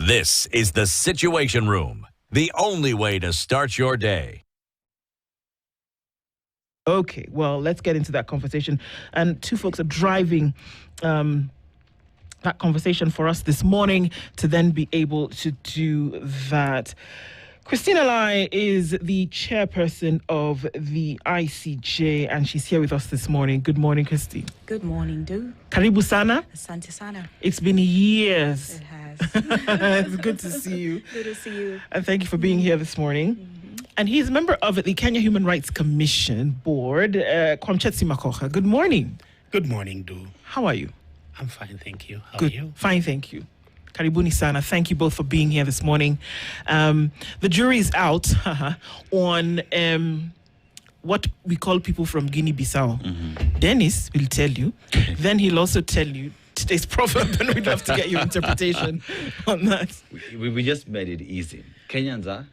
This is the Situation Room, the only way to start your day. Okay, well, let's get into that conversation. And two folks are driving that conversation for us this morning to then be able to do that. Christine Alai is the chairperson of the ICJ, and she's here with us this morning. Good morning, Christine. Good morning, Du. Karibu sana. Asante sana. It's been years. It has. It's good to see you. Good to see you. And thank you for being here this morning. And he's a member of the Kenya Human Rights Commission Board, Kwamchetsi Makoha. Good morning. Good morning, Du. How are you? I'm fine, thank you. How Good. are you? Fine, thank you. Karibuni sana. Thank you both for being here this morning. The jury is out on what we call people from Guinea-Bissau. Mm-hmm. Dennis will tell you. Then he'll also tell you today's proverb, and we'd love to get your interpretation on that. We just made it easy. Kenyans are?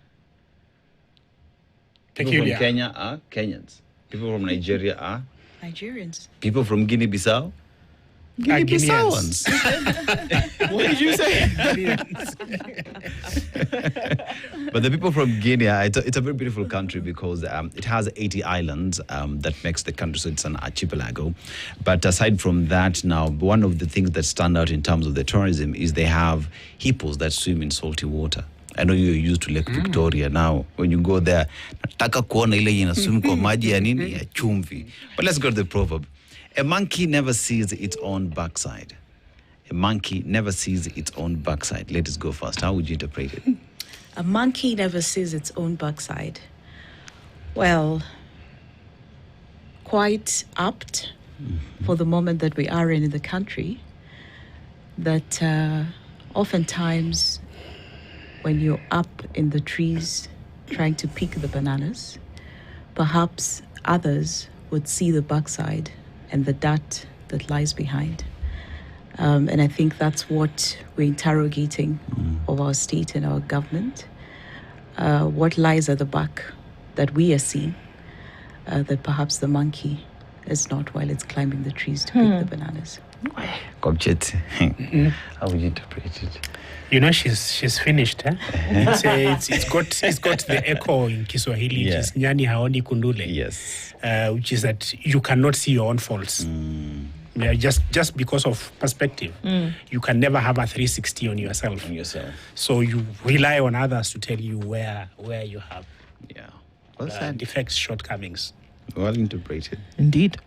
People Peculiar. from Kenya are Kenyans. People from Nigeria are? Nigerians. People from Guinea-Bissau? Guineans. What did you say? But the people from Guinea, it's a very beautiful country because it has 80 islands that makes the country, so it's an archipelago. But aside from that, now, one of the things that stand out in terms of the tourism is they have hippos that swim in salty water. I know you're used to Lake Victoria now. When you go there, nataka kuona ile inaswim kwa maji ya nini? Ya chumvi. But let's go to the proverb. A monkey never sees its own backside. A monkey never sees its own backside. Let us go first. How would you interpret it? A monkey never sees its own backside. Well, quite apt for the moment that we are in the country, that oftentimes when you're up in the trees trying to pick the bananas, perhaps others would see the backside and the dirt that lies behind. And I think that's what we're interrogating of our state and our government. What lies at the back that we are seeing, that perhaps the monkey is not while it's climbing the trees to pick the bananas. Komchet, how would you interpret it? You know, she's finished, huh? It's got the echo in Kiswahili, which is nyani haoni kundule. Yes. Which is that you cannot see your own faults. Yeah, just because of perspective. You can never have a 360 on yourself. So you rely on others to tell you where you have defects, shortcomings. Well interpreted. Indeed.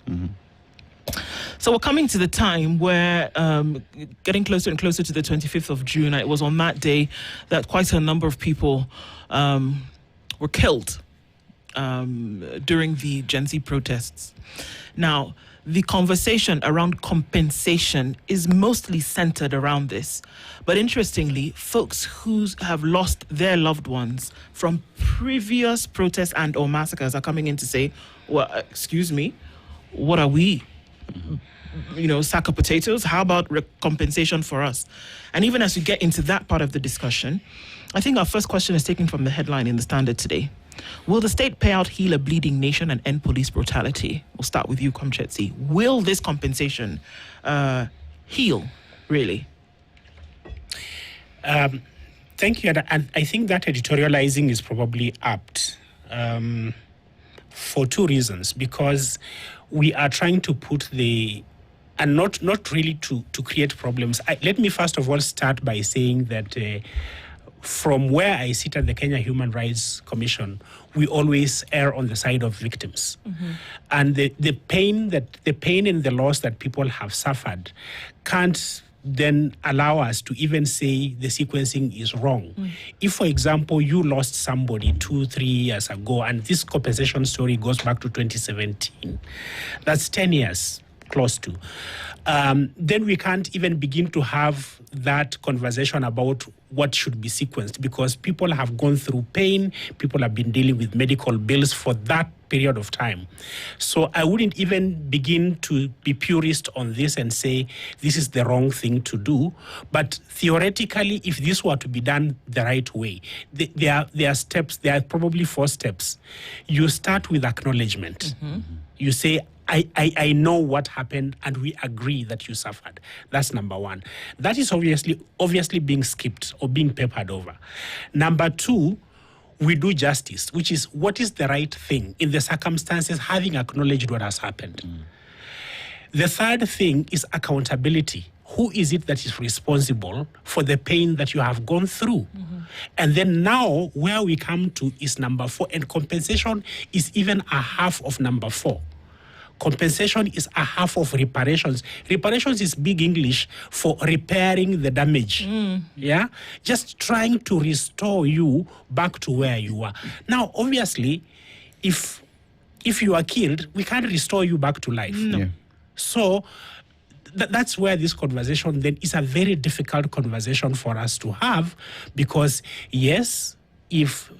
So we're coming to the time where getting closer and closer to the 25th of June, it was on that day that quite a number of people were killed during the Gen Z protests. Now, the conversation around compensation is mostly centered around this. But interestingly, folks who have lost their loved ones from previous protests and or massacres are coming in to say, well, excuse me, what are we? Sack of potatoes? How about compensation for us? And even as we get into that part of the discussion, I think our first question is taken from the headline in the Standard today. Will the state payout heal a bleeding nation and end police brutality? We'll start with you, Kwamchetsi. Will this compensation heal, really? Thank you. And I think that editorializing is probably apt for two reasons. Because we are trying to put and not really to create problems. Let me first of all start by saying that from where I sit at the Kenya Human Rights Commission, we always err on the side of victims. And the pain and the loss that people have suffered can't then allow us to even say the sequencing is wrong. If, for example, you lost somebody 2-3 years ago, and this compensation story goes back to 2017, that's 10 years, close to, then we can't even begin to have that conversation about what should be sequenced, because people have gone through pain, people have been dealing with medical bills for that period of time. So I wouldn't even begin to be purist on this and say this is the wrong thing to do. But theoretically, if this were to be done the right way, there are steps, there are probably 4 steps. You start with acknowledgement. You say, I know what happened and we agree that you suffered. That's number one. That is obviously being skipped or being papered over. Number two, we do justice, which is what is the right thing in the circumstances, having acknowledged what has happened. The third thing is accountability. Who is it that is responsible for the pain that you have gone through? And then now where we come to is number four, and compensation is even a half of number four. Compensation is a half of reparations. Reparations is big English for repairing the damage. Yeah? Just trying to restore you back to where you were. Now, obviously, if you are killed, we can't restore you back to life. No. Yeah. So that's where this conversation then is a very difficult conversation for us to have, because yes, if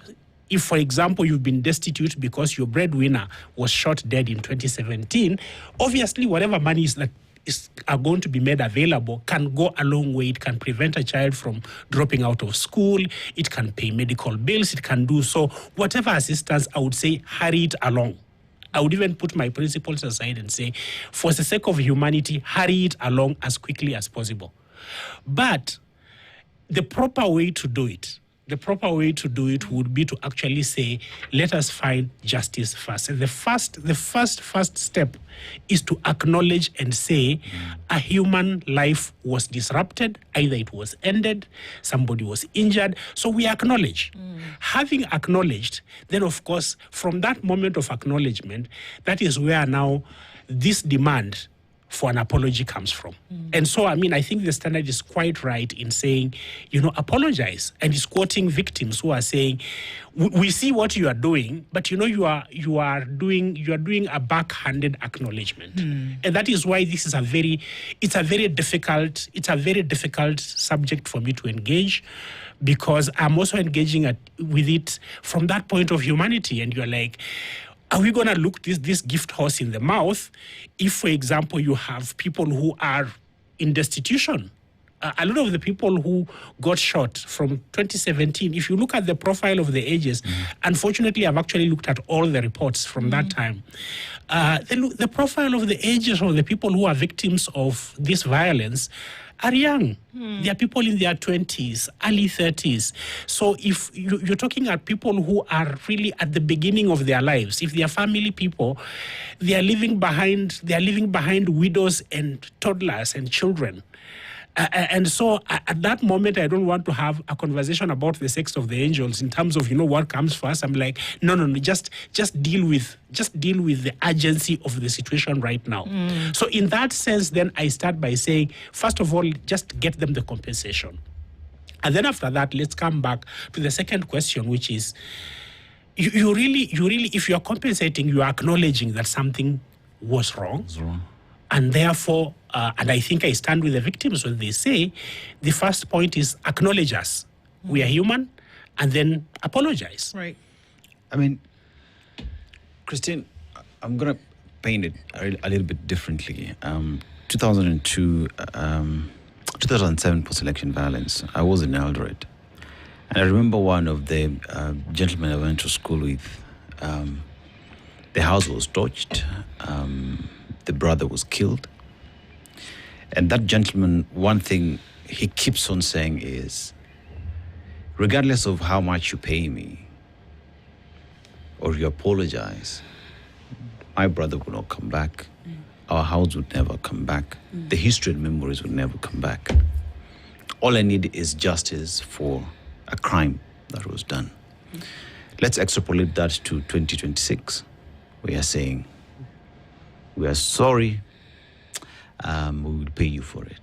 for example you've been destitute because your breadwinner was shot dead in 2017, obviously whatever money are going to be made available can go a long way. It can prevent a child from dropping out of school. It can pay medical bills. It can do so. Whatever assistance, I would say, hurry it along. I would even put my principles aside and say, for the sake of humanity, hurry it along as quickly as possible. But the proper way to do it would be to actually say, let us find justice first. And the first step is to acknowledge and say a human life was disrupted, either it was ended, somebody was injured. So we acknowledge. Having acknowledged, then of course, from that moment of acknowledgement, that is where now this demand for an apology comes from. And so, I think the Standard is quite right in saying, apologize. And it's quoting victims who are saying, we see what you are doing, but you are doing a backhanded acknowledgement. And that is why this is a very difficult subject for me to engage, because I'm also engaging with it from that point of humanity. And you're like, are we going to look this gift horse in the mouth if, for example, you have people who are in destitution? A lot of the people who got shot from 2017, if you look at the profile of the ages, unfortunately, I've actually looked at all the reports from that time. The profile of the ages of the people who are victims of this violence are young. They are people in their 20s, early 30s. So if you're talking at people who are really at the beginning of their lives, if they are family people, they are leaving behind widows and toddlers and children. And so at that moment, I don't want to have a conversation about the sex of the angels in terms of, what comes first. I'm like, no, just deal with the urgency of the situation right now. So in that sense, then I start by saying, first of all, just get them the compensation. And then after that, let's come back to the second question, which is, you really, if you're compensating, you are acknowledging that something was wrong. And therefore, and I think I stand with the victims when they say, the first point is acknowledge us. We are human, and then apologize. Right. Christine, I'm going to paint it a little bit differently. 2007 post-election violence, I was in Eldoret. And I remember one of the gentlemen I went to school with, the house was torched. The brother was killed. And that gentleman, one thing he keeps on saying is, regardless of how much you pay me or you apologize, my brother will not come back. Our house would never come back. The history and memories would never come back. All I need is justice for a crime that was done. Let's extrapolate that to 2026. We are saying, we are sorry, we will pay you for it.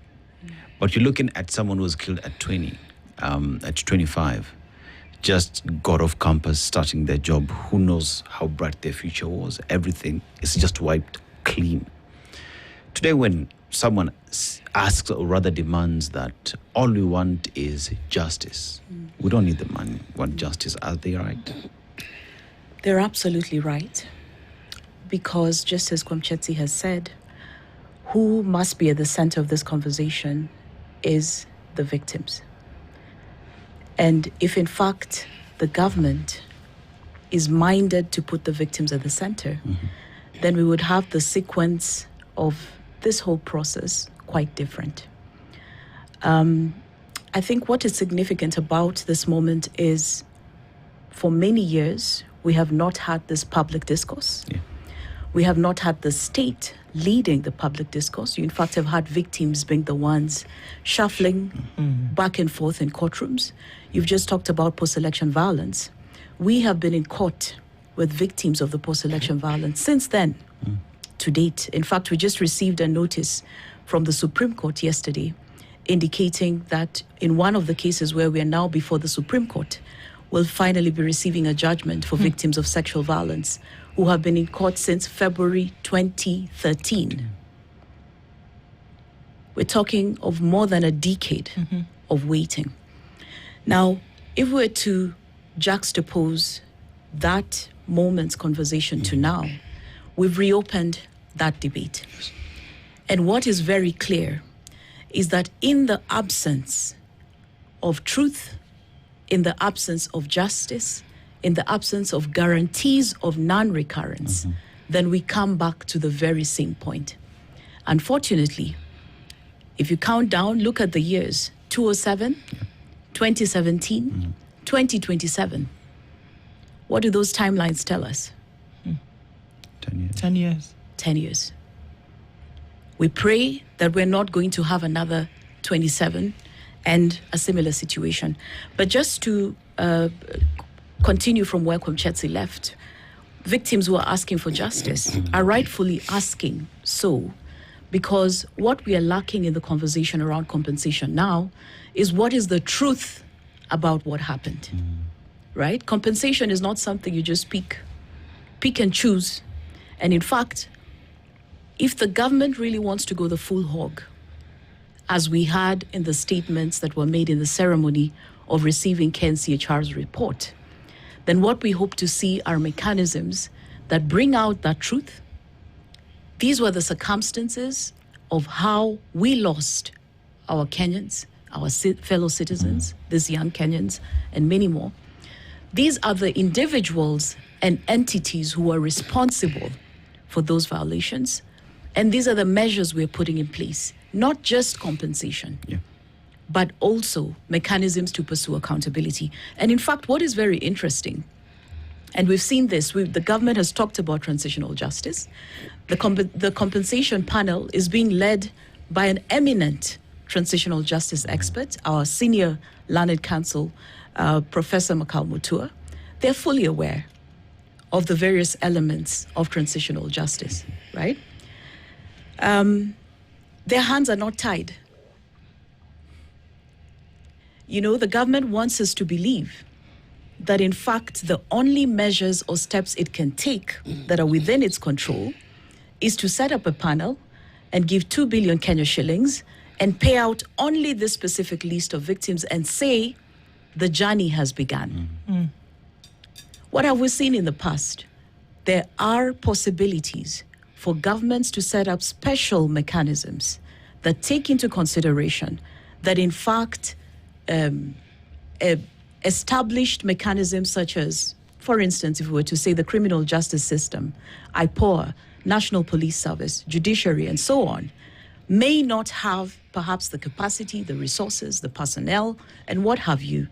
But you're looking at someone who was killed at 20, at 25, just got off campus, starting their job. Who knows how bright their future was? Everything is just wiped clean. Today, when someone asks or rather demands that all we want is justice, we don't need the money, we want justice. Are they right? They're absolutely right. Because just as Kwamchetsi has said, who must be at the center of this conversation is the victims. And if in fact the government is minded to put the victims at the center, then we would have the sequence of this whole process quite different. I think what is significant about this moment is for many years, we have not had this public discourse. Yeah. We have not had the state leading the public discourse. You, in fact, have had victims being the ones shuffling back and forth in courtrooms. You've just talked about post-election violence. We have been in court with victims of the post-election violence since then to date. In fact, we just received a notice from the Supreme Court yesterday indicating that in one of the cases where we are now before the Supreme Court, we'll finally be receiving a judgment for victims of sexual violence who have been in court since February 2013. We're talking of more than a decade of waiting. Now, if we were to juxtapose that moment's conversation to now, we've reopened that debate. And what is very clear is that in the absence of truth, in the absence of justice, in the absence of guarantees of non-recurrence, then we come back to the very same point. Unfortunately, if you count down, look at the years, 2007, 2017, 2027. What do those timelines tell us? 10 years. 10 years. 10 years. We pray that we're not going to have another 27 and a similar situation. But just to continue from where Komchetsi left, victims who are asking for justice are rightfully asking so, because what we are lacking in the conversation around compensation now is what is the truth about what happened, right? Compensation is not something you just pick and choose. And in fact, if the government really wants to go the full hog, as we had in the statements that were made in the ceremony of receiving Ken CHR's report, then what we hope to see are mechanisms that bring out that truth. These were the circumstances of how we lost our Kenyans, our fellow citizens, these young Kenyans, and many more. These are the individuals and entities who are responsible for those violations. And these are the measures we're putting in place, not just compensation, but also mechanisms to pursue accountability. And in fact, what is very interesting, and we've seen this, the government has talked about transitional justice. The compensation panel is being led by an eminent transitional justice expert, our senior learned counsel, Professor Makal Mutua. They're fully aware of the various elements of transitional justice, right? Their hands are not tied. You know, the government wants us to believe that, in fact, the only measures or steps it can take that are within its control is to set up a panel and give 2 billion Kenya shillings and pay out only this specific list of victims and say the journey has begun. What have we seen in the past? There are possibilities for governments to set up special mechanisms that take into consideration that, in fact, established mechanisms such as, for instance, if we were to say the criminal justice system, IPOA, National Police Service, judiciary, and so on, may not have perhaps the capacity, the resources, the personnel, and what have you,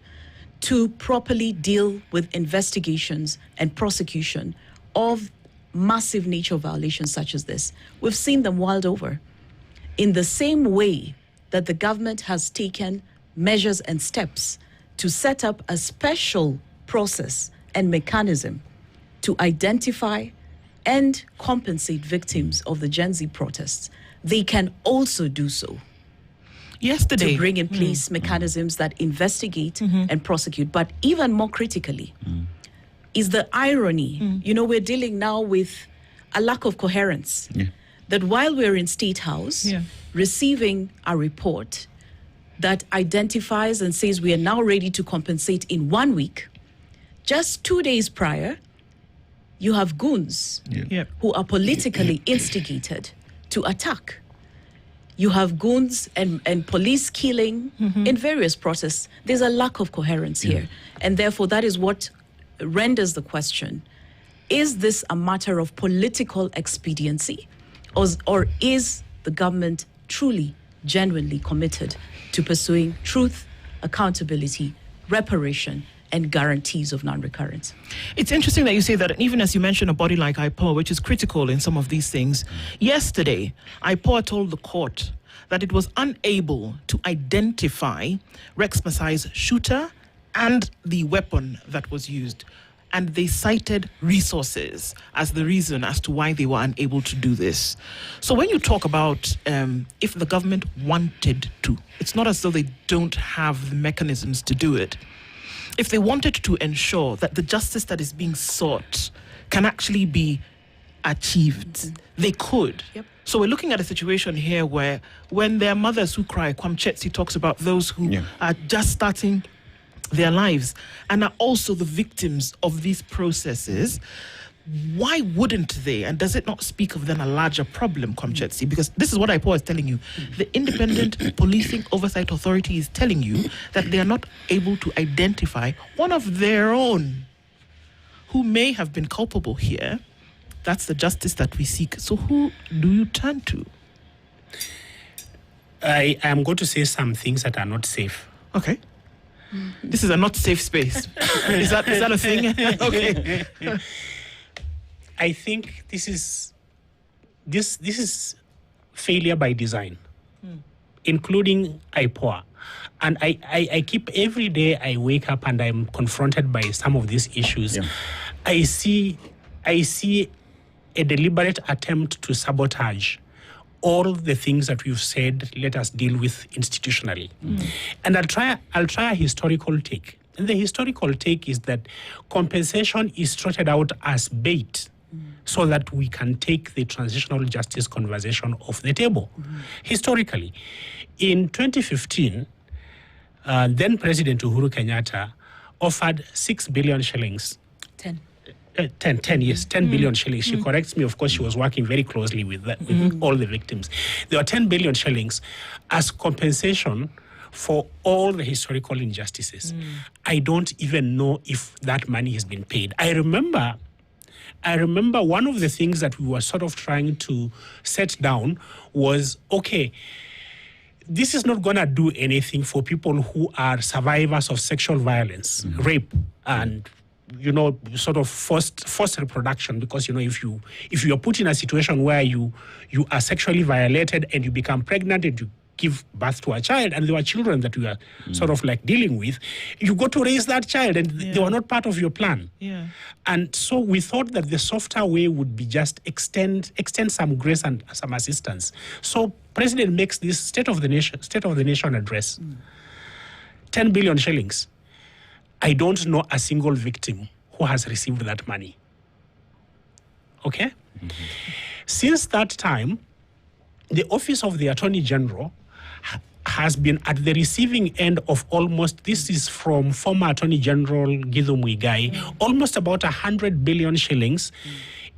to properly deal with investigations and prosecution of massive nature violations such as this. We've seen them world over. In the same way that the government has taken measures and steps to set up a special process and mechanism to identify and compensate victims of the Gen Z protests, they can also do so. Yesterday, to bring in place mechanisms that investigate and prosecute. But even more critically is the irony. You know, we're dealing now with a lack of coherence. That while we're in State House receiving a report that identifies and says we are now ready to compensate in 1 week, just 2 days prior, you have goons who are politically instigated to attack. You have goons and police killing in various processes. There's a lack of coherence here. And therefore, that is what renders the question, is this a matter of political expediency, or is the government truly, genuinely committed to pursuing truth, accountability, reparation, and guarantees of non-recurrence? It's interesting that you say that, and even as you mentioned a body like IPOA, which is critical in some of these things. Yesterday, IPOA told the court that it was unable to identify Rex Masai's shooter and the weapon that was used. And they cited resources as the reason as to why they were unable to do this. So when you talk about if the government wanted to, it's not as though they don't have the mechanisms to do it. If they wanted to ensure that the justice that is being sought can actually be achieved, they could. Yep. So we're looking at a situation here where when there are mothers who cry, Kwamchetsi talks about those who are just starting their lives and are also the victims of these processes. Why wouldn't they? And does it not speak of then a larger problem, Kwamchetsi? Because this is what IPOA is telling you. The Independent Policing Oversight Authority is telling you that they are not able to identify one of their own who may have been culpable here. That's the justice that we seek. So who do you turn to? I am going to say some things that are not safe. Okay. This is a not safe space. Is that a thing? Okay. I think this is failure by design, including IPOA. And I keep every day I wake up and I'm confronted by some of these issues. Yeah. I see a deliberate attempt to sabotage all the things that we've said let us deal with institutionally. And I'll try a historical take. And the historical take is that compensation is trotted out as bait so that we can take the transitional justice conversation off the table. Historically, in 2015, then President Uhuru Kenyatta offered 6 billion shillings. 10 billion shillings. She corrects me, of course, she was working very closely with all the victims. There were 10 billion shillings as compensation for all the historical injustices. I don't even know if that money has been paid. I remember one of the things that we were sort of trying to set down was, okay, this is not going to do anything for people who are survivors of sexual violence, rape, and sort of forced reproduction, because if you are put in a situation where you are sexually violated and you become pregnant and you give birth to a child, and there were children that you are sort of like dealing with, you got to raise that child, and they were not part of your plan. Yeah. And so we thought that the softer way would be just extend some grace and some assistance. So President makes this State of the Nation address. 10 billion shillings. I don't know a single victim who has received that money. Okay? Since that time, the Office of the Attorney General has been at the receiving end of almost, this is from former Attorney General Githu Muigai, almost about 100 billion shillings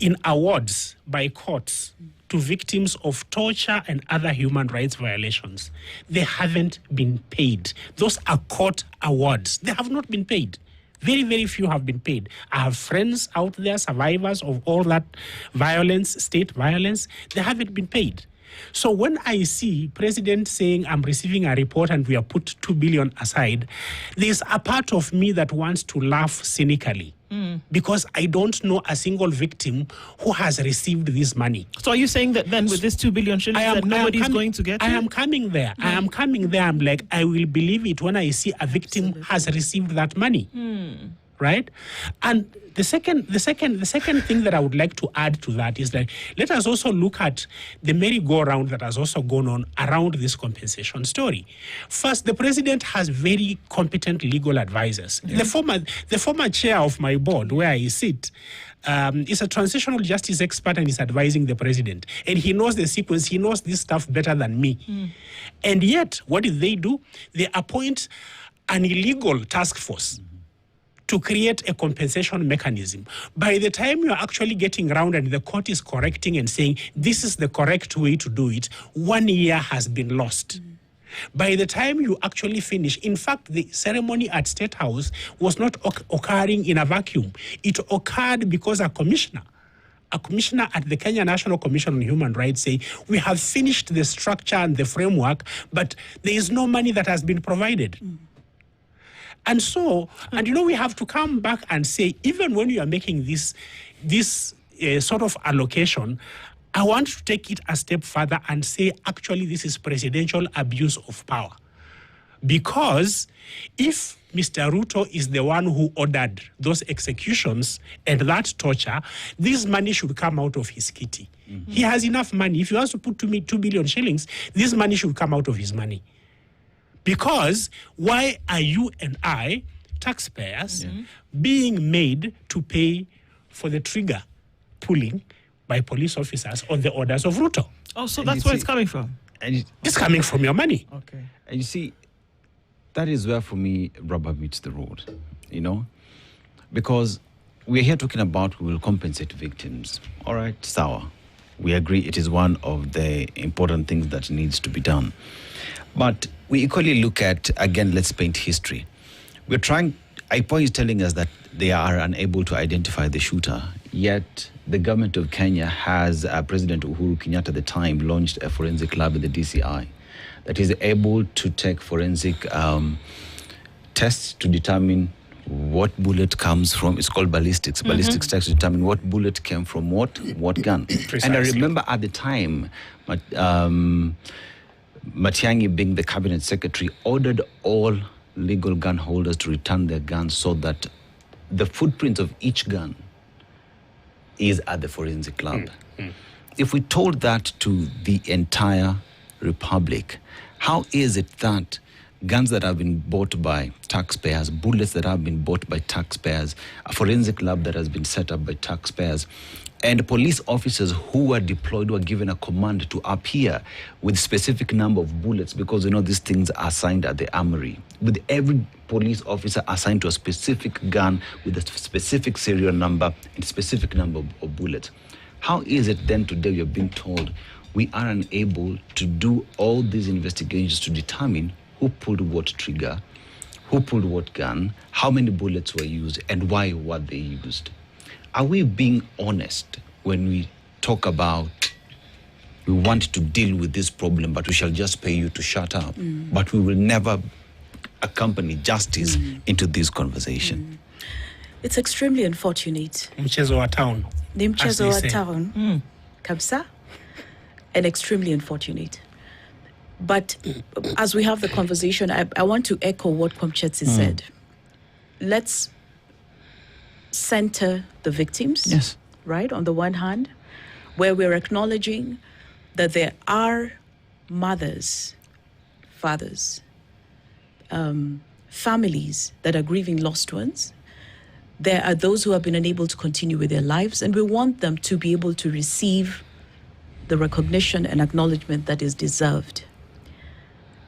in awards by courts to victims of torture and other human rights violations. They haven't been paid. Those are court awards. They have not been paid. Very, very few have been paid. I have friends out there, survivors of all that violence, state violence. They haven't been paid. So when I see President saying, I'm receiving a report and we have put 2 billion aside, there's a part of me that wants to laugh cynically. Because I don't know a single victim who has received this money. So are you saying that then with this 2 billion shillings that nobody's going to get it? I am coming there. I'm like, I will believe it when I see a victim has received that money. Right? And the second thing that I would like to add to that is that let us also look at the merry-go-round that has also gone on around this compensation story. First, the president has very competent legal advisors. The former chair of my board, where I sit, is a transitional justice expert and is advising the president. And he knows the sequence. He knows this stuff better than me. And yet, what did they do? They appoint an illegal task force to create a compensation mechanism. By the time you're actually getting around and the court is correcting and saying, this is the correct way to do it, 1 year has been lost. By the time you actually finish, in fact, the ceremony at State House was not occurring in a vacuum. It occurred because a commissioner at the Kenya National Commission on Human Rights say, we have finished the structure and the framework, but there is no money that has been provided. And so, we have to come back and say, even when you are making this sort of allocation, I want to take it a step further and say, actually, this is presidential abuse of power. Because if Mr. Ruto is the one who ordered those executions and that torture, this money should come out of his kitty. Mm-hmm. He has enough money. If he wants to put 2 billion shillings, this money should come out of his money. Because why are you and I, taxpayers, being made to pay for the trigger pulling by police officers on the orders of Ruto? Oh, so that's where it's coming from? It's coming from your money. Okay. And you see, that is where, for me, rubber meets the road, because we're here talking about we will compensate victims. All right, sour. We agree it is one of the important things that needs to be done. But we equally look at, again, let's paint history. IPOA is telling us that they are unable to identify the shooter, yet the government of Kenya has, President Uhuru Kenyatta at the time, launched a forensic lab in the DCI that is able to take forensic tests to determine what bullet comes from. It's called ballistics. Mm-hmm. Ballistics tests to determine what bullet came from what gun. Precisely. And I remember at the time, Matiang'i, being the cabinet secretary, ordered all legal gun holders to return their guns so that the footprints of each gun is at the forensic lab. If we told that to the entire republic, how is it that guns that have been bought by taxpayers, bullets that have been bought by taxpayers, a forensic lab that has been set up by taxpayers, and police officers who were deployed were given a command to appear with specific number of bullets, because these things are assigned at the armory, with every police officer assigned to a specific gun with a specific serial number and specific number of bullets? How is it then today you're being told we are unable to do all these investigations to determine who pulled what trigger, who pulled what gun, how many bullets were used, and why were they used? Are we being honest when we talk about we want to deal with this problem, but we shall just pay you to shut up, but we will never accompany justice into this conversation? It's extremely unfortunate. Mchezo wa town. Ni mchezo wa town. Kabisa. And extremely unfortunate. But as we have the conversation, I want to echo what Komchetsi said. Let's center the victims, yes, right? On the one hand, where we're acknowledging that there are mothers, fathers, families that are grieving lost ones. There are those who have been unable to continue with their lives, and we want them to be able to receive the recognition and acknowledgement that is deserved.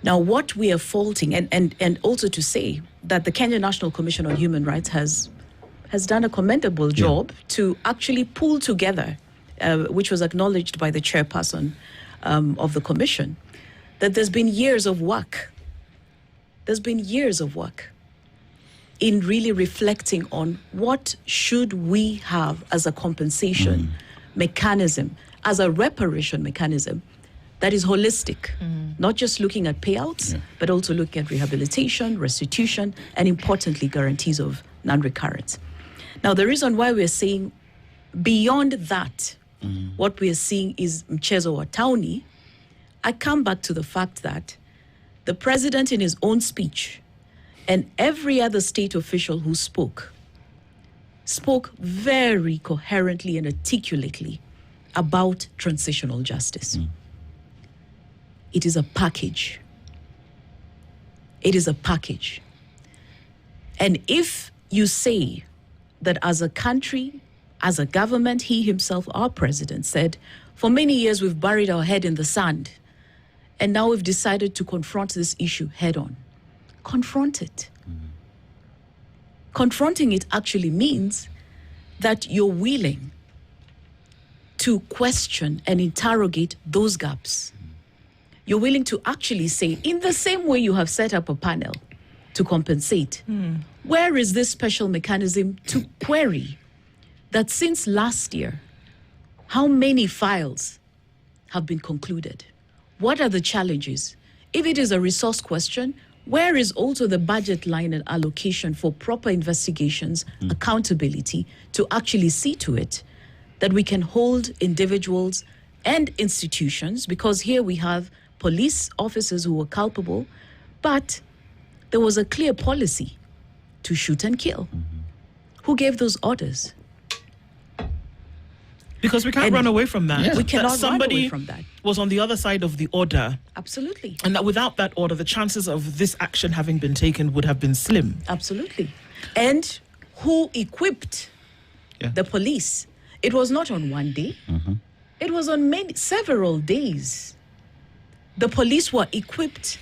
Now, what we are faulting, and also to say that the Kenya National Commission on Human Rights has done a commendable job to actually pull together, which was acknowledged by the chairperson of the commission, that there's been years of work. There's been years of work in really reflecting on what should we have as a compensation mechanism, as a reparation mechanism that is holistic, not just looking at payouts, but also looking at rehabilitation, restitution, and importantly, guarantees of non-recurrence. Now, the reason why we're saying beyond that, what we're seeing is mchezo wa tauni, I come back to the fact that the president in his own speech and every other state official who spoke very coherently and articulately about transitional justice. It is a package. It is a package. And if you say that as a country, as a government, he himself, our president, said, for many years we've buried our head in the sand, and now we've decided to confront this issue head on. Confront it. Confronting it actually means that you're willing to question and interrogate those gaps. you're willing to actually say, in the same way you have set up a panel to compensate, where is this special mechanism to query that since last year, how many files have been concluded? What are the challenges? If it is a resource question, where is also the budget line and allocation for proper investigations, accountability, to actually see to it that we can hold individuals and institutions, because here we have police officers who were culpable, but there was a clear policy to shoot and kill. Who gave those orders? Because we can't run away from that. We cannot That somebody run away from that. was on the other side of the order, Absolutely. and that without that order, the chances of this action having been taken would have been slim. Absolutely. And who equipped the police? It was not on one day. It was on several days. The police were equipped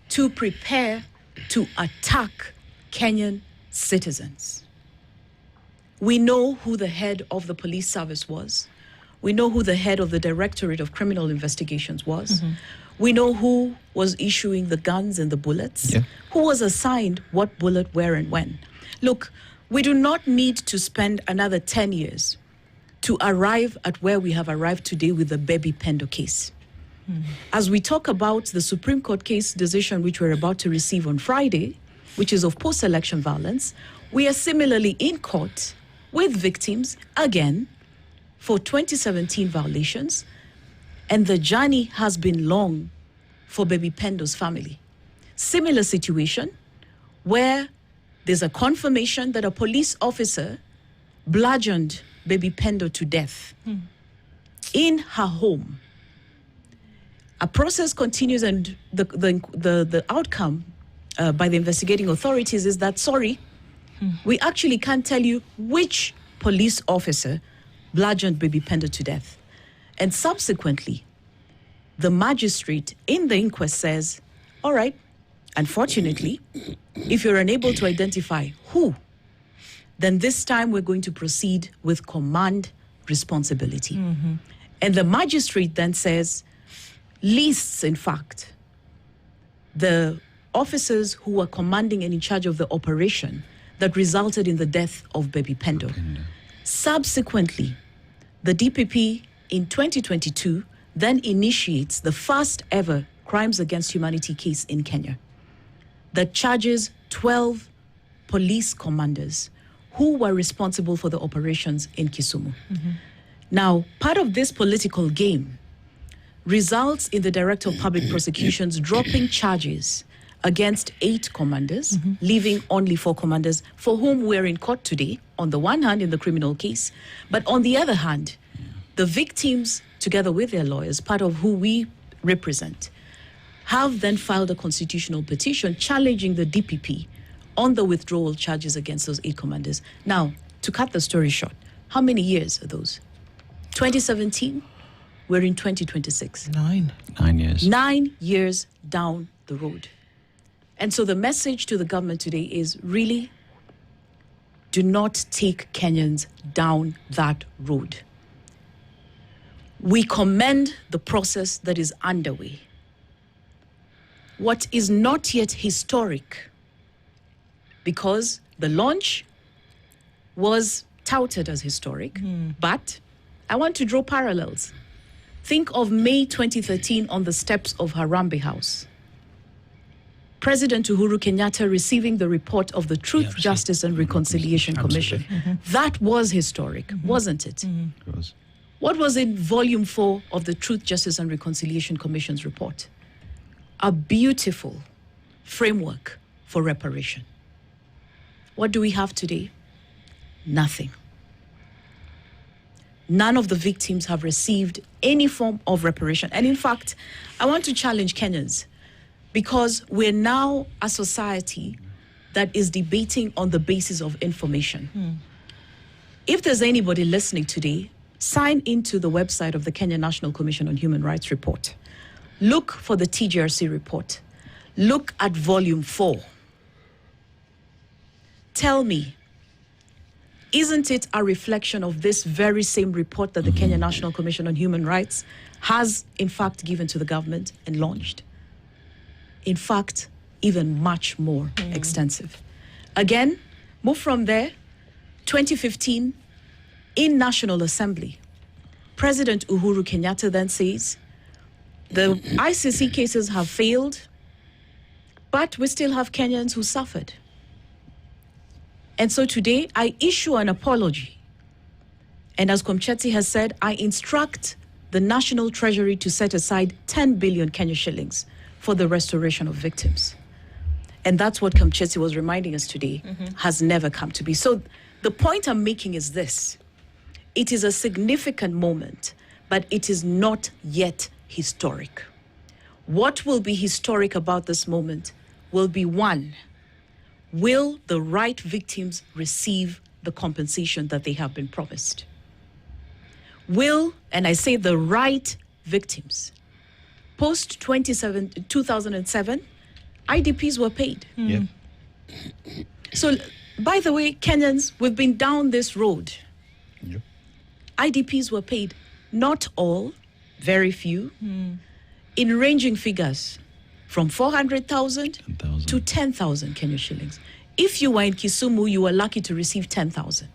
to prepare to attack Kenyan citizens. We know who the head of the police service was. We know who the head of the Directorate of Criminal Investigations was. We know who was issuing the guns and the bullets, who was assigned what bullet, where, and when. Look, we do not need to spend another 10 years to arrive at where we have arrived today with the Baby Pendo case. As we talk about the Supreme Court case decision, which we're about to receive on Friday, which is of post-election violence, we are similarly in court with victims, again, for 2017 violations, and the journey has been long for Baby Pendo's family. Similar situation where there's a confirmation that a police officer bludgeoned Baby Pendo to death in her home. A process continues, and the outcome by the investigating authorities is that, sorry, we actually can't tell you which police officer bludgeoned Baby Pendo to death. And subsequently, the magistrate in the inquest says, all right, unfortunately, if you're unable to identify who, then this time we're going to proceed with command responsibility. And the magistrate then says, lists, in fact, the officers who were commanding and in charge of the operation that resulted in the death of Baby Pendo. Subsequently, the DPP in 2022 then initiates the first ever crimes against humanity case in Kenya that charges 12 police commanders who were responsible for the operations in Kisumu. Now, part of this political game results in the Director of Public Prosecutions dropping charges against 8 commanders, leaving only 4 commanders for whom we're in court today, on the one hand in the criminal case, but on the other hand, the victims, together with their lawyers, part of who we represent, have then filed a constitutional petition challenging the DPP on the withdrawal charges against those 8 commanders. Now, to cut the story short, how many years are those? 2017, we're in 2026. 9 years. 9 years down the road. And so the message to the government today is really do not take Kenyans down that road. We commend the process that is underway. What is not yet historic, because the launch was touted as historic, but I want to draw parallels. Think of May 2013 on the steps of Harambee House. President Uhuru Kenyatta receiving the report of the Truth, Justice and Reconciliation Commission. That was historic, wasn't it? It was. What was in volume 4 of the Truth, Justice and Reconciliation Commission's report? A beautiful framework for reparation. What do we have today? Nothing. None of the victims have received any form of reparation. And in fact, I want to challenge Kenyans, because we're now a society that is debating on the basis of information. If there's anybody listening today, sign into the website of the Kenya National Commission on Human Rights report. Look for the TGRC report. Look at volume 4. Tell me, isn't it a reflection of this very same report that the Kenya National Commission on Human Rights has, in fact, given to the government and launched? In fact, even much more extensive. Again, move from there, 2015, in National Assembly, President Uhuru Kenyatta then says, the ICC cases have failed, but we still have Kenyans who suffered. And so today, I issue an apology. And as Komcheti has said, I instruct the National Treasury to set aside 10 billion Kenya shillings for the restoration of victims. And that's what Komcheti was reminding us today, has never come to be. So the point I'm making is this. It is a significant moment, but it is not yet historic. What will be historic about this moment will be, one, will the right victims receive the compensation that they have been promised? Will, and I say the right victims, post 2007, IDPs were paid. Yeah. So, by the way, Kenyans, we've been down this road. Yep. IDPs were paid, not all, very few, in ranging figures from 400,000 to 10,000 Kenya shillings. If you were in Kisumu, you were lucky to receive 10,000.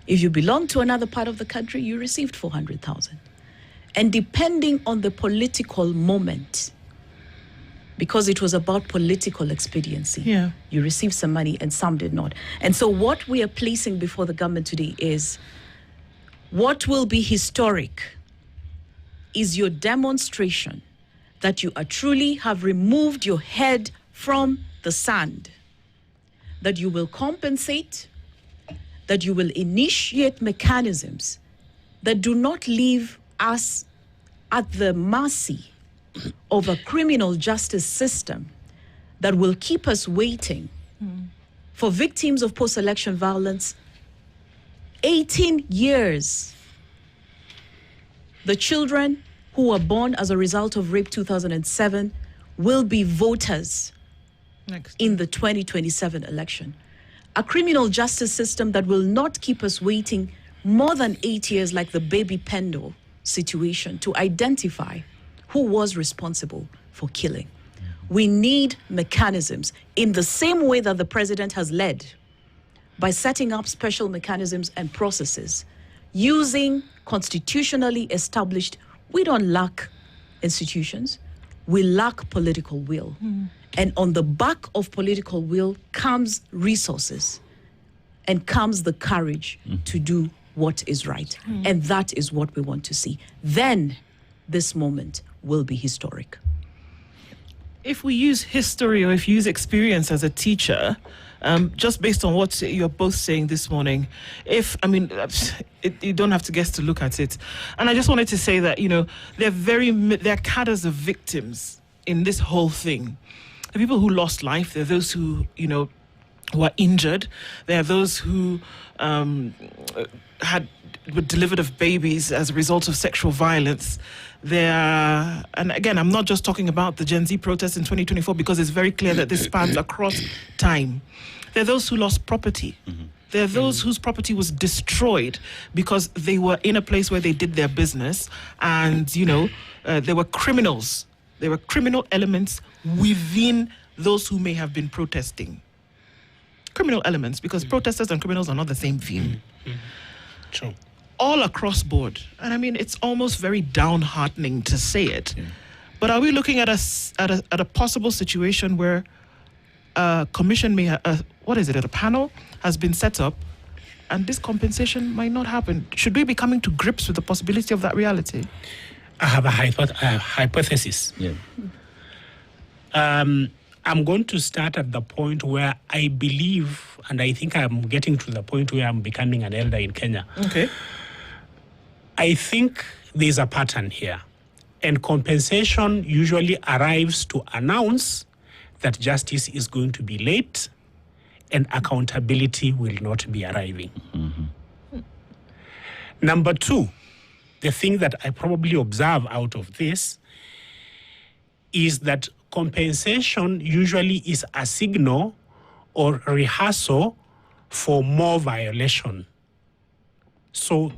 If you belong to another part of the country, you received 400,000. And depending on the political moment, because it was about political expediency, you received some money and some did not. And so what we are placing before the government today is, what will be historic is your demonstration that you are truly have removed your head from the sand, that you will compensate, that you will initiate mechanisms that do not leave us at the mercy of a criminal justice system that will keep us waiting for victims of post-election violence 18 years. The children who were born as a result of rape 2007 will be voters in the 2027 election. A criminal justice system that will not keep us waiting more than 8 years like the baby Pendo situation to identify who was responsible for killing. We need mechanisms in the same way that the president has led, by setting up special mechanisms and processes using constitutionally established. We don't lack institutions, we lack political will. And on the back of political will comes resources and comes the courage to do what is right. And that is what we want to see. Then this moment will be historic. If we use history, or if you use experience as a teacher, just based on what you're both saying this morning, you don't have to guess to look at it. And I just wanted to say that, there are cadres of victims in this whole thing. There are people who lost life. There are those who, who are injured. There are those who were delivered of babies as a result of sexual violence. And again, I'm not just talking about the Gen Z protests in 2024, because it's very clear that this spans across time. There are those who lost property. There are those whose property was destroyed because they were in a place where they did their business, and, there were criminals. There were criminal elements within those who may have been protesting. Criminal elements, because protesters and criminals are not the same thing. True. All across board. And it's almost very downheartening to say it. But are we looking at a possible situation where a commission a panel has been set up and this compensation might not happen? Should we be coming to grips with the possibility of that reality? I have a hypothesis. I'm going to start at the point where I believe, and I think I'm getting to the point where I'm becoming an elder in Kenya. Okay. I think there's a pattern here. And compensation usually arrives to announce that justice is going to be late and accountability will not be arriving. Number two, the thing that I probably observe out of this is that compensation usually is a signal or rehearsal for more violation. So,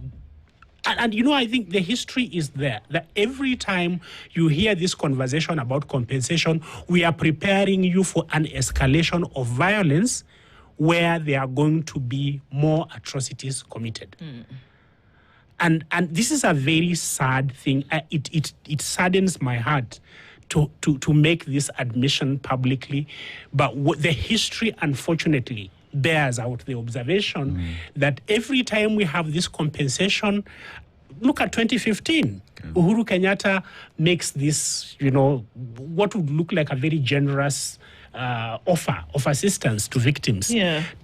and you know, I think the history is there, that every time you hear this conversation about compensation, we are preparing you for an escalation of violence where there are going to be more atrocities committed. And this is a very sad thing. It saddens my heart to make this admission publicly, but the history, unfortunately, bears out the observation that every time we have this compensation, look at 2015. Uhuru Kenyatta makes this, what would look like a very generous offer of assistance to victims.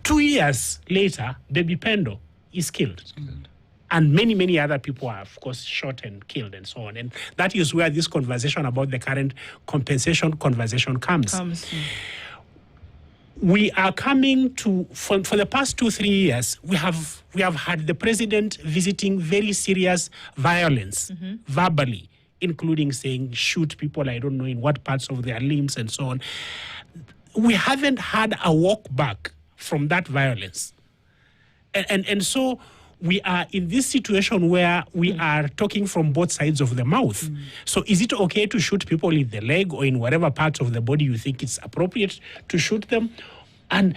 2 years later, Baby Pendo is killed. And many, many other people are, of course, shot and killed and so on. And that is where this conversation about the current compensation conversation comes. We are coming to, for the past 2-3 years, we have had the president visiting very serious violence, verbally, including saying, shoot people, I don't know in what parts of their limbs and so on. We haven't had a walk back from that violence. And so we are in this situation where we are talking from both sides of the mouth. So is it okay to shoot people in the leg or in whatever parts of the body you think it's appropriate to shoot them? And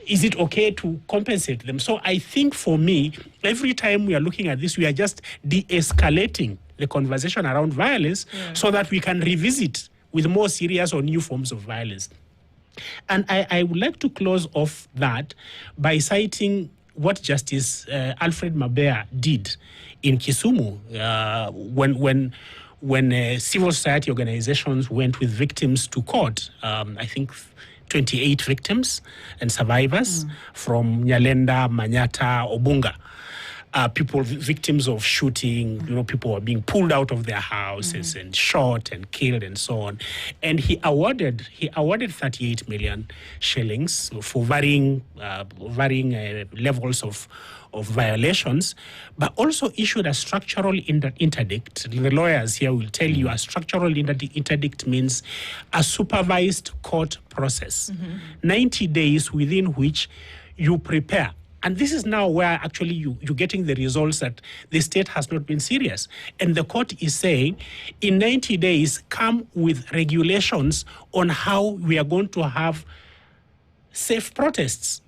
is it okay to compensate them? So I think for me, every time we are looking at this, we are just de-escalating the conversation around violence so that we can revisit with more serious or new forms of violence. And I would like to close off that by citing what Justice Alfred Mabea did in Kisumu when civil society organizations went with victims to court. I think 28 victims and survivors from Nyalenda, Manyata, Obunga. People, victims of shooting, people were being pulled out of their houses and shot and killed and so on. And he awarded 38 million shillings for varying levels of violations, but also issued a structural interdict. The lawyers here will tell you a structural interdict means a supervised court process, 90 days within which you prepare. And this is now where actually you're getting the results that the state has not been serious. And the court is saying, in 90 days, come with regulations on how we are going to have safe protests.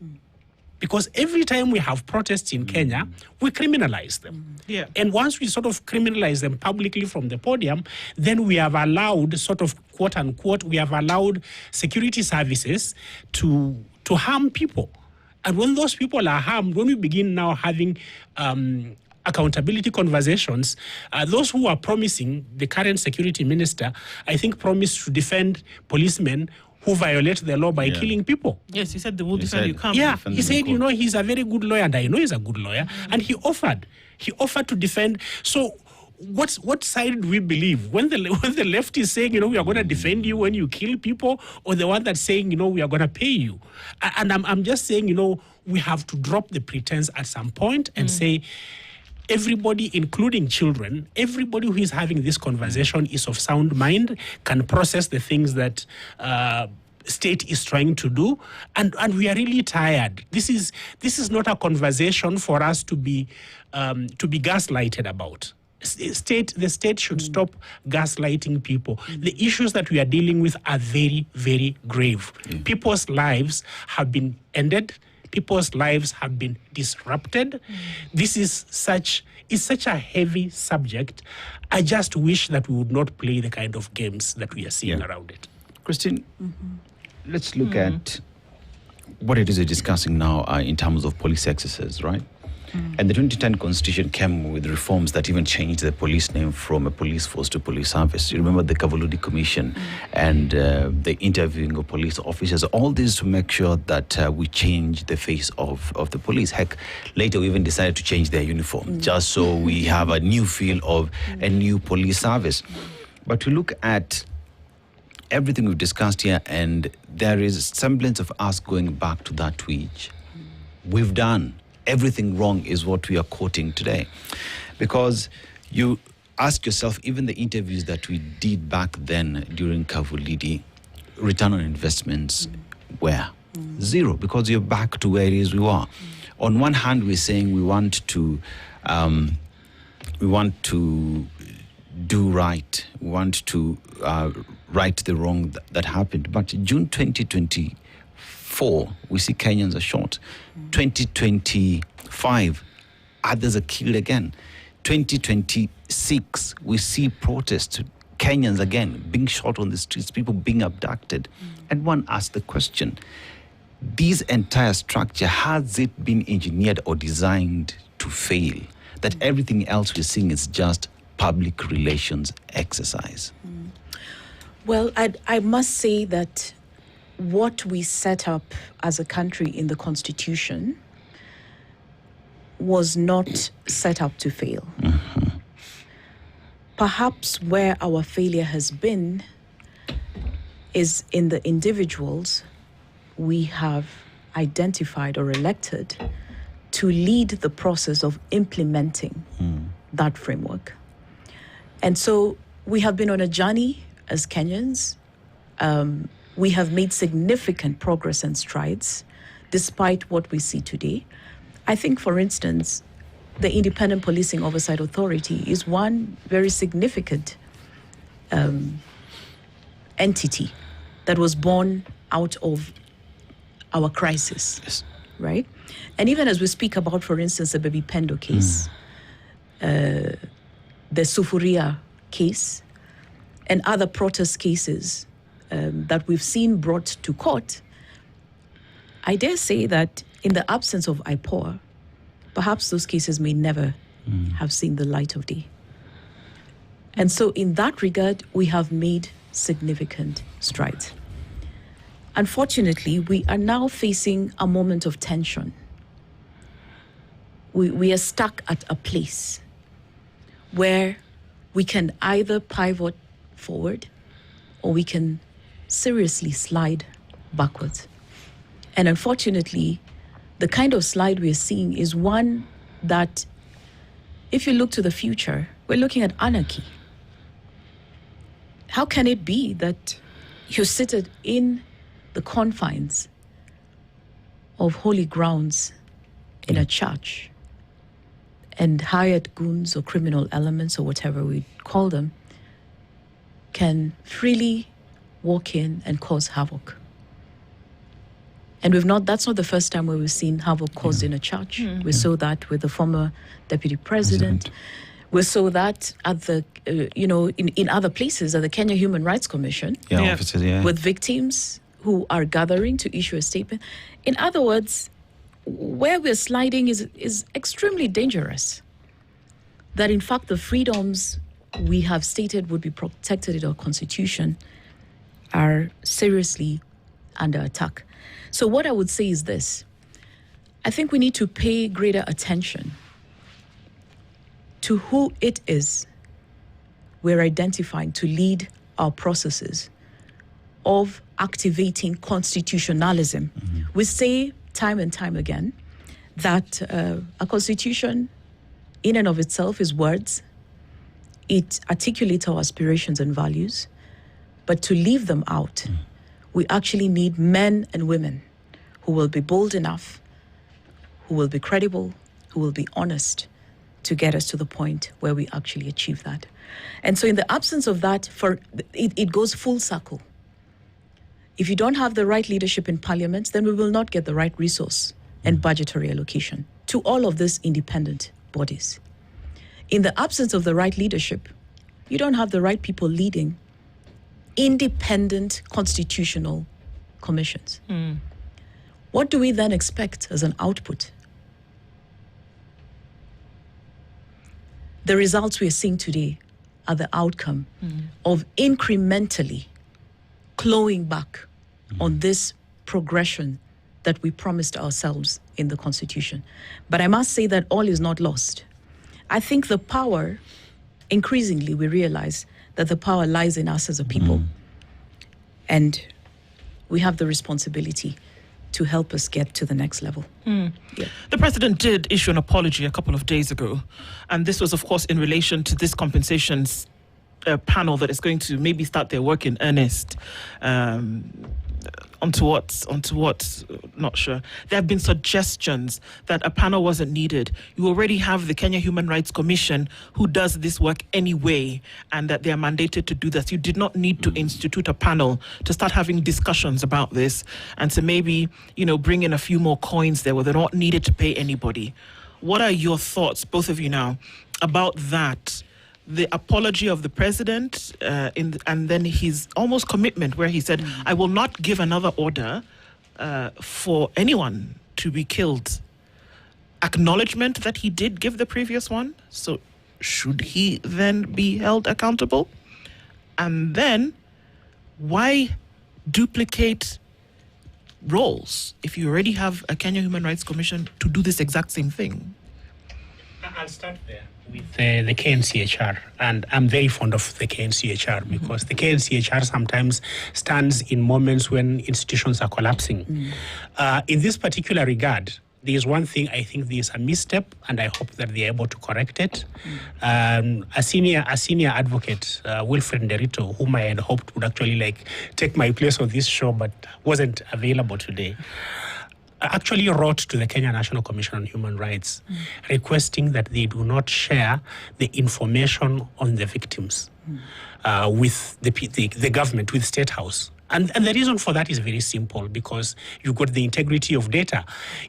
Because every time we have protests in Kenya, we criminalize them. And once we sort of criminalize them publicly from the podium, then we have allowed, sort of quote unquote, we have allowed security services to harm people. And when those people are harmed, when we begin now having accountability conversations, those who are promising, the current security minister, I think promised to defend policemen who violate the law by killing people. Yes, he said they will defend you. Come. He said, he's a very good lawyer, and I know he's a good lawyer, and he offered to defend. So what side do we believe? When the left is saying, we are going to defend you when you kill people, or the one that's saying, we are going to pay you? And I'm just saying, we have to drop the pretense at some point and say, everybody, including children, everybody who is having this conversation is of sound mind, can process the things that state is trying to do, and we are really tired. This is not a conversation for us to be gaslighted about. The state should stop gaslighting people. The issues that we are dealing with are very, very grave. People's lives have been ended. People's lives have been disrupted. This is such a heavy subject. I just wish that we would not play the kind of games that we are seeing around it. Christine, let's look at what it is we're discussing now in terms of police excesses, right? And the 2010 Constitution came with reforms that even changed the police name from a police force to police service. You remember the Kavuludi Commission and the interviewing of police officers, all this to make sure that we change the face of the police. Heck, later we even decided to change their uniform just so we have a new feel of a new police service. But to look at everything we've discussed here, and there is a semblance of us going back to that which we've done. Everything wrong is what we are quoting today. Because you ask yourself, even the interviews that we did back then during Kavulidi, return on investments were zero, because you're back to where it is we were. On one hand, we're saying we want to do right. We want to right the wrong that happened. But June 2024, we see Kenyans are shot. 2025, others are killed again. 2026, we see protests. Kenyans again being shot on the streets, people being abducted. And one asks the question, this entire structure, has it been engineered or designed to fail? That everything else we're seeing is just public relations exercise? Well, I must say that what we set up as a country in the Constitution was not set up to fail. Perhaps where our failure has been is in the individuals we have identified or elected to lead the process of implementing that framework. And so we have been on a journey as Kenyans. We have made significant progress and strides despite what we see today. I think, for instance, the Independent Policing Oversight Authority is one very significant entity that was born out of our crisis, Yes. right? And even as we speak about, for instance, the Baby Pendo case, the Sufuria case, and other protest cases that we've seen brought to court, I dare say that in the absence of IPOA, perhaps those cases may never have seen the light of day. And so in that regard, we have made significant strides. Unfortunately, we are now facing a moment of tension. We are stuck at a place where we can either pivot forward or we can seriously slide backwards. And unfortunately, the kind of slide we're seeing is one that, if you look to the future, we're looking at anarchy. How can it be that you're seated in the confines of holy grounds in a church and hired goons or criminal elements or whatever we call them can freely walk in and cause havoc? And that's not the first time where we've seen havoc caused in a church. We saw that with the former deputy president. We saw that at the, in other places, at the Kenya Human Rights Commission, Officers, with victims who are gathering to issue a statement. In other words, where we're sliding is extremely dangerous. That in fact, the freedoms we have stated would be protected in our constitution are seriously under attack. So what I would say is this: I think we need to pay greater attention to who it is we're identifying to lead our processes of activating constitutionalism. We say time and time again that a constitution in and of itself is words. It articulates our aspirations and values, but to leave them out, we actually need men and women who will be bold enough, who will be credible, who will be honest to get us to the point where we actually achieve that. And so in the absence of that, it goes full circle. If you don't have the right leadership in parliament, then we will not get the right resource and budgetary allocation to all of these independent bodies. In the absence of the right leadership, you don't have the right people leading independent constitutional commissions. What do we then expect as an output? The results we are seeing today are the outcome of incrementally clawing back on this progression that we promised ourselves in the Constitution. But I must say that all is not lost. I think the power, increasingly we realize that the power lies in us as a people. And we have the responsibility to help us get to the next level. The president did issue an apology a couple of days ago. And this was, of course, in relation to this compensations panel that is going to maybe start their work in earnest onto what, not sure. There have been suggestions that a panel wasn't needed. You already have the Kenya Human Rights Commission who does this work anyway, and that they are mandated to do this. You did not need to institute a panel to start having discussions about this and to maybe, bring in a few more coins there where they're not needed to pay anybody. What are your thoughts, both of you now, about that? The apology of the president and then his almost commitment where he said, I will not give another order for anyone to be killed. Acknowledgement that he did give the previous one. So should he then be held accountable? And then why duplicate roles if you already have a Kenya Human Rights Commission to do this exact same thing? I'll start there with the KNCHR, and I'm very fond of the KNCHR because the KNCHR sometimes stands in moments when institutions are collapsing. In this particular regard, there is one thing I think there is a misstep, and I hope that they are able to correct it. A senior advocate, Wilfred Nderito, whom I had hoped would actually take my place on this show, but wasn't available today, actually wrote to the Kenya National Commission on Human Rights requesting that they do not share the information on the victims with the government, with State House. And the reason for that is very simple, because you've got the integrity of data.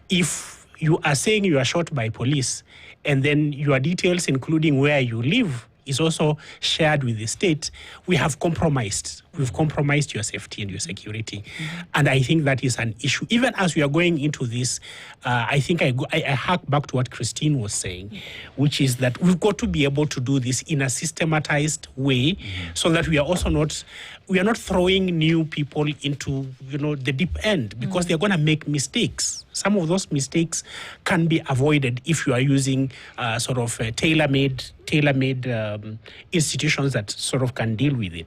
If you are saying you are shot by police and then your details, including where you live, is also shared with the state, we have compromised. We've compromised your safety and your security. And I think that is an issue. Even as we are going into this, I think I hark back to what Christine was saying, which is that we've got to be able to do this in a systematized way so that we are not throwing new people into, the deep end, because they're going to make mistakes. Some of those mistakes can be avoided if you are using tailor-made institutions that sort of can deal with it.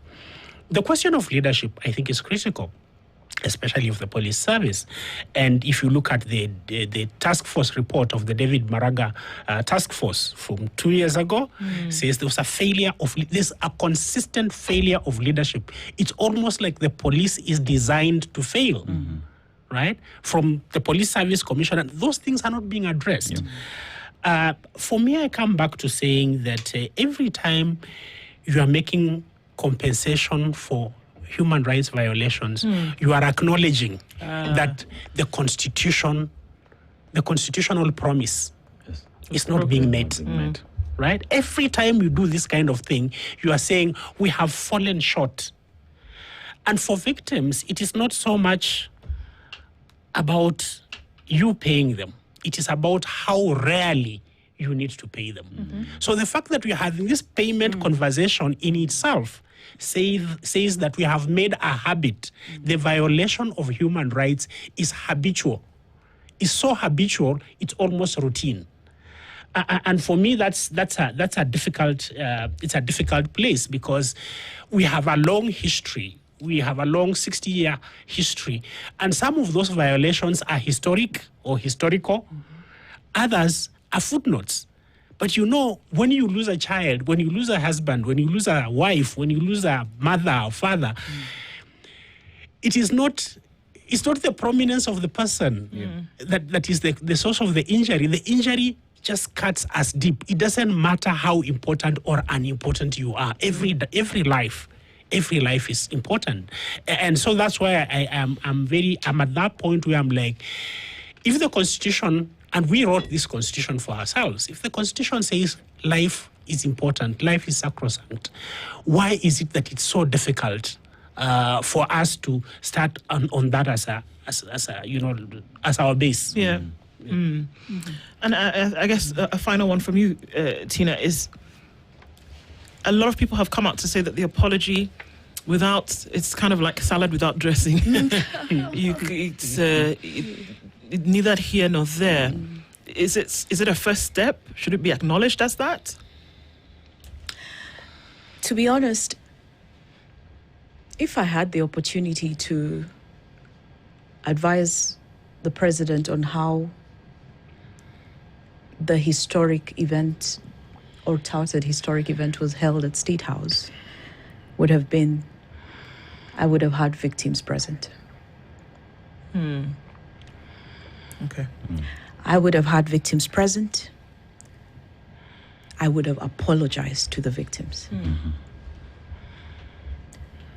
The question of leadership, I think, is critical, especially of the police service. And if you look at the task force report of the David Maraga task force from 2 years ago, says there was there's a consistent failure of leadership. It's almost like the police is designed to fail, right? From the police service commissioner, those things are not being addressed. For me, I come back to saying that every time you are making compensation for human rights violations, you are acknowledging that the constitutional promise is not being met. Right? Every time you do this kind of thing, you are saying we have fallen short. And for victims, it is not so much about you paying them. It is about how rarely you need to pay them. So the fact that we are having this payment conversation in itself says that we have made a habit. The violation of human rights is habitual. It's so habitual, it's almost routine. And for me, that's a difficult place, because we have a long history. We have a long 60-year history. And some of those violations are historic or historical. Others are footnotes. But when you lose a child, when you lose a husband, when you lose a wife, when you lose a mother or father, it's not the prominence of the person that is the source of the injury. The injury just cuts us deep. It doesn't matter how important or unimportant you are. Every life is important. And so that's why I'm at that point where I'm like, if the Constitution, and we wrote this Constitution for ourselves, if the Constitution says life is important, life is sacrosanct, why is it that it's so difficult for us to start on that as our base? Yeah. And I guess a final one from you, Tina, is a lot of people have come out to say that the apology it's kind of like salad without dressing. It's neither here nor there. Is it a first step? Should it be acknowledged as that? To be honest, if I had the opportunity to advise the president on how the historic event or touted historic event was held at State House, I would have had victims present. Okay. I would have had victims present. I would have apologized to the victims.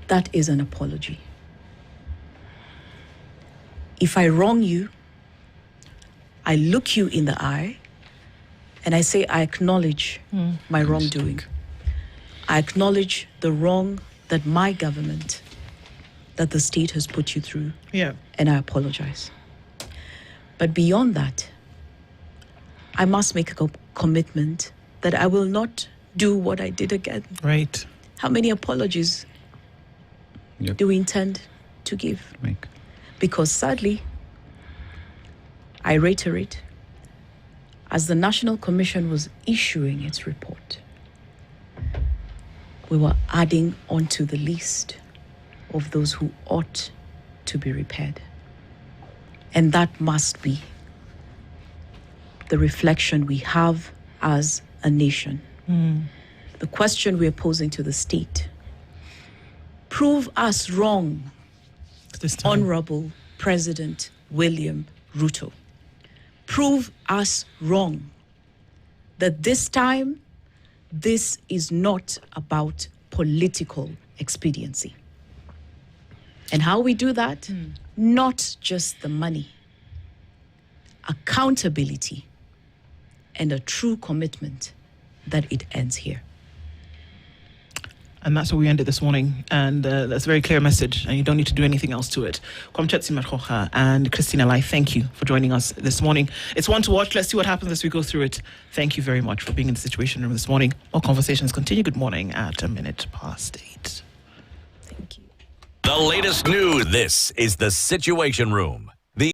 That is an apology. If I wrong you, I look you in the eye and I say, I acknowledge my wrongdoing. I acknowledge the wrong that my government, that the state has put you through. Yeah. And I apologize. But beyond that, I must make a commitment that I will not do what I did again. Right. How many apologies do we intend to give? Make. Because sadly, I reiterate, as the National Commission was issuing its report, we were adding onto the list of those who ought to be repaired. And that must be the reflection we have as a nation. The question we are posing to the state: prove us wrong, This time. Honorable President William Ruto. Prove us wrong that this time, this is not about political expediency. And how we do that? Not just the money, accountability, and a true commitment that it ends here. And that's where we ended this morning. And that's a very clear message. And you don't need to do anything else to it. Kwamchetsi Marhoha and Christine Alai, thank you for joining us this morning. It's one to watch. Let's see what happens as we go through it. Thank you very much for being in the Situation Room this morning. More conversations continue. Good morning at 8:01. Thank you. The latest news. This is the Situation Room.